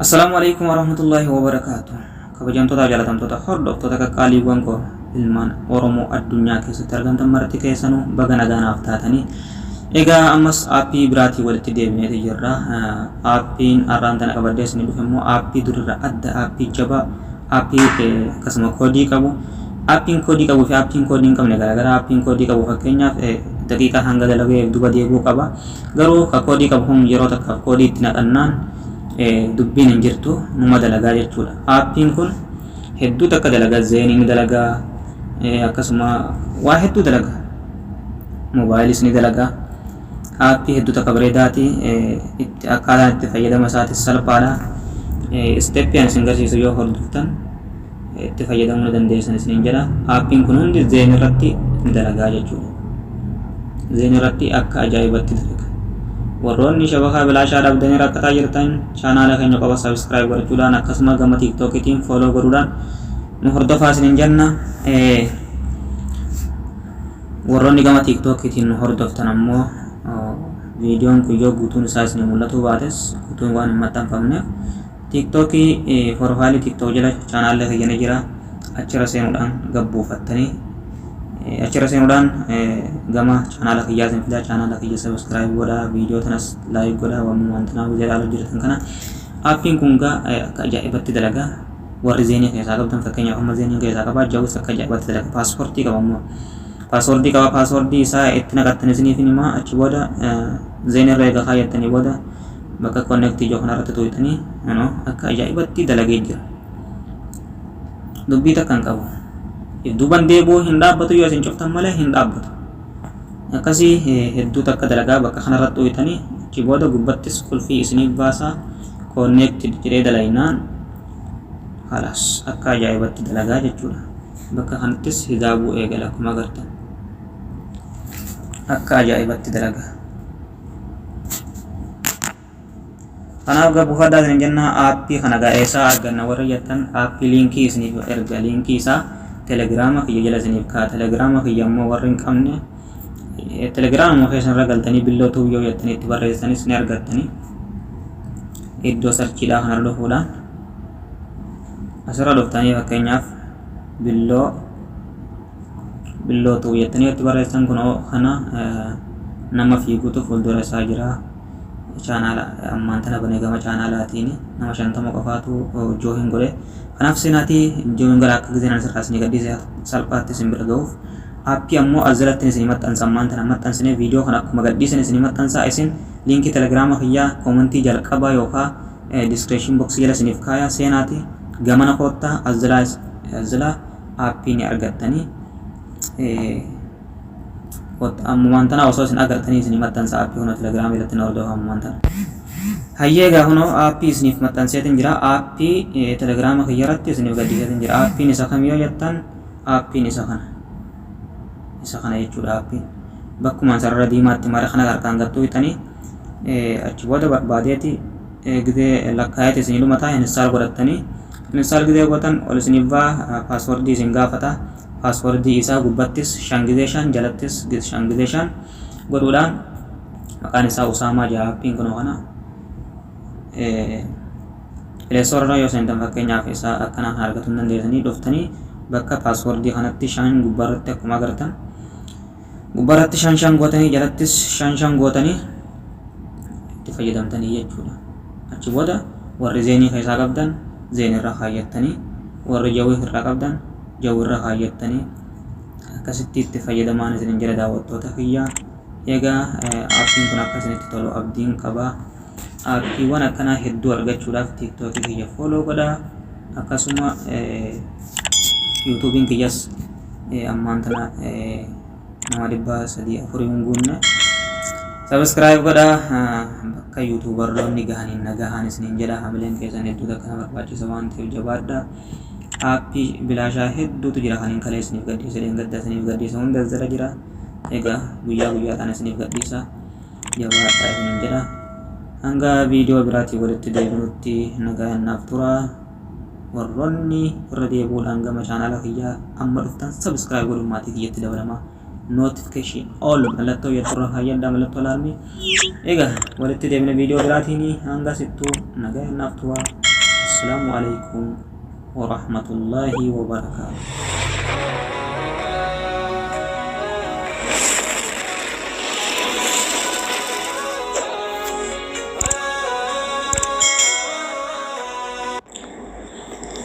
Assalamualaikum warahmatullahi wabarakatuh. Kabajamtoota jaalatamtoota hordoftoota qaqqaaliiwwan koo ilmaan Oromoo addunyaa keessatti argamtan marti keessanuu baga nagaanaaf taatanii egaa ammas aappii biraatii walitti deebineeti jirra. Aappiin har'aan tana qabadee isin dhufe immoo aappii durirra adda aappii jabaa aappii akkasuma koodii qabu aappiin koodii qabu fi aappiin koodii hin qabne garaagaraa. Aappiin koodii qabu fakkeenyaaf daqiiqaa hanga dalagee duba deebuu qaba. Garuu ka koodii qabu kun yeroo takkaaf koodii itti naqannaan dubbiin hin jirtu numa dalagaa jechuudha. Aappiin kun hedduu takka dalagaa, zeeniin dalagaa, akkasuma waa hedduu dalagaa, moobaayilis ni dalagaa. Aappii hedduu takka bareedaati. Akkaataan itti fayyadama isaatis salphaadha. Isteeppiin isin garsiisu yoo hordoftan itti fayyadamuu ni dandeessan isiniin jedha. Aappiin kun hundi zeen irratti ni dalagaa jechuudha. Zeen irratti akka ajaa'ibatti dalaga. Warroonni shabakaa bilaashaa dhabdanii rakkataa jirtan chaanaala keenya qaba subscribe gochuudhaan akkasuma gama TikTokitiin follow godhuudhaan nu hordofaa isiniin jenna. Warroonni gama TikTokitiin nu hordoftan ammoo viidiyoon kun yoo guutuun isaa isin mul'atu baates guutuun waan hin maxxanfamneef TikTokii profaayilii TikTok jala chaanaala keenya jira. Achirra seenuudhaan gabbuufattanii achirra seenuudhaan gama chaanaala kiyyaa isin fidaa. Chaanaala kiyya subscribe godhaa, viidiyoo tanas like godhaa. Wanta naaf jedhaa jirtan kana aappiin kun akka ajaa'ibatti dalagaa. Warri zeenii keessaa qabdan fakkeenyaaf amma zeenii keessaa qabaa jawwis akka ajaa'ibatti dalaga. Paaspoortii qaba ammoo paaspoortii qaba. Paaspoortii isaa itti naqattanii isiniif himaa. Achi booda zeenii irra eega kaayyattanii booda bakka connectii ijoo kanarratti tuqxanii akka ajaa'ibatti dalagee jira. Dubbii takka hin qabu. Duban deebuu hin dhaabbatu yoo isin cuftan malee hin dhaabbatu. Akkasii hedduu takka dalagaa bakka kanarratti tuqxanii achi booda gubbattis qulfii isiniif baasaa. Connected jedhee dalaginaan halas akka ajaa'ibatti dalagaa jechuudha. Bakka kanattis hijaabuu eegala akkuma agartan. Akka ajaa'ibatti dalagaa. Kanaaf buufadhaa isin jenna. Aappii kana eessaa arganna warra jettan aappii liinkii isiniif erga. Liinkii isaa telegiraama kiyya jala isiniif kaa. Telegiraama kiyya immoo warri hin qabne telegiraama keessan irra galtanii billoo ta'uu yoo jettanii itti barreessanis ni argattanii. Iddoo sarchiidhaa kanarra dhufuudhaan asirra dhuftanii fakkeenyaaf billoo ta'uu jettanii itti barreessan kun kana nama fiiguutu fuuldura isaa jira. Chaanaala ammaan tana banee gama chaanaalaatiin nama 50 qofaatu joohin godhe. Kanaaf sinaatii joohin godha akka giseen asirraa isin gadhiise salphaatti isin bira ga'uuf. Aappii ammoo asirratti isin maxxansa ammaan tana maxxansinee viidiyoo kana akkuma gadhiisan isin maxxansaa. Isin liinkii telegiraama kiyyaa koomentii jalqabaa yookaan description box jala isiniif kaaya seenaati gamana koottaa azilaa aappii ni argattanii. Ammumaan tana osoo isin agartanii isin maxxansa aappii hunoo telegiraama irratti na hordofaa ammumaan tana. Hayyee egaa hunoo aappii isiniif maxxanseetiin jira. Aappii telegiraama kiyya irratti isiniif gadhiiseetiin jira. Aappiin isa kam yoo jettan aappiin isa kana jechuudha. Aappiin bakkumaan sarara diimaatti mara kana harkaan gattuu bitanii achi booda barbaadeeti gidee lakkaayeeti isinii dhumataa install godhattanii install gidee gootan ol isiniif baa paaswordii isin gaafata. Paaswordii isaa gubbattis 5 jalattis 5 godhuudhaan maqaan isaa Usaamaa jedha. Aappiin kun kana Pileestoorra yoo seentan fakkeenyaaf isaa akkanaan argachuu dandeessanii dhuftanii bakka paaswordii kanatti 5 gubbarratti akkuma agartan gubbarratti 5 gootanii jalattis 5 gootanii itti fayyadamtanii jechuudha. Achi booda warri zeenii keessaa qabdan zeenirra kaayyattanii, warri jawwii irraa qabdan jawwirra kaayyattanii akkasitti itti fayyadamaan isin jira daawwattoota kiyyaa. Egaa aappiin kun akka isinitti tolu abdiin qaba. Aappiiwwan akkanaa hedduu argachuudhaaf TikTokii kiyya follow godhaa. Akkasuma YouTubein kiyyas ammaan tana nama 300-400 hin guunne subscribe godhaa. Bakka YouTuberroonni gahaniin nagahaan isiniin jedha. Hamileen keessan hedduu takka nama barbaachisa waan ta'eef jabaadhaa. Aappii bilaashaa hedduutu jira. Kaniin kalee isiniif gadhiisa, gadda isiniif gadhiisa, hunda jala jira. Egaa guyyaa guyyaadhaan isiniif gadhiisa. Jabaadhaa isiniin jedha. Hanga viidiyoo biraatii walitti deebinutti nagaan naaf tura. Warroonni irra deebuudhaan gama chaanaala kiyyaa amma dhuftan subscribe godhuun maatii kiyyatti dabalama. Notification all mallattoo yeroo fayyadamuu mallattoo laalmi. Egaa walitti deebina viidiyoo biraatiin hanga sittuu nagaan naaf tura. wassalamu alaikum warahmatullahi wabarakatuh.